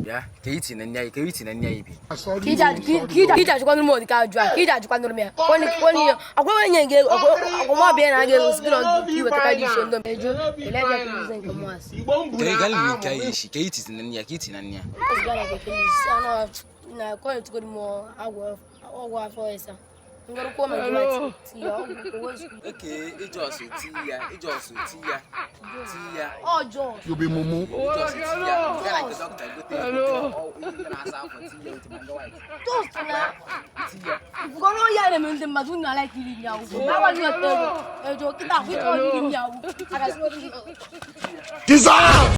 Ya, Katie na nya, Katie na nya ibi. Kija kwanu mo di ka jua. Kija kwanu me. Kwani akwa wenye nge akwa be na ge usikino ki wetaka di shondo mejo. Eleja kuliza nkomo asi. Kai gali ni kai shi, Katie na nya, Katie na nya. Sigala ke kelisi ana na kwa tukodi mo agwa afọ esa. Ngoro ko ma juma ti yo ko Okay, ijosu ti ya. Ojo. You be mumu. Ijosu ti ya. Like the doctor go take. Oh, you na asa for ti ya to mango wife. Toast na. Ti ya. Ngoro ya na me ndem madu na like iri nyawo. Ba wa ni otego. Ejo kita fi to iri nyawo. Aga so. Dissolve!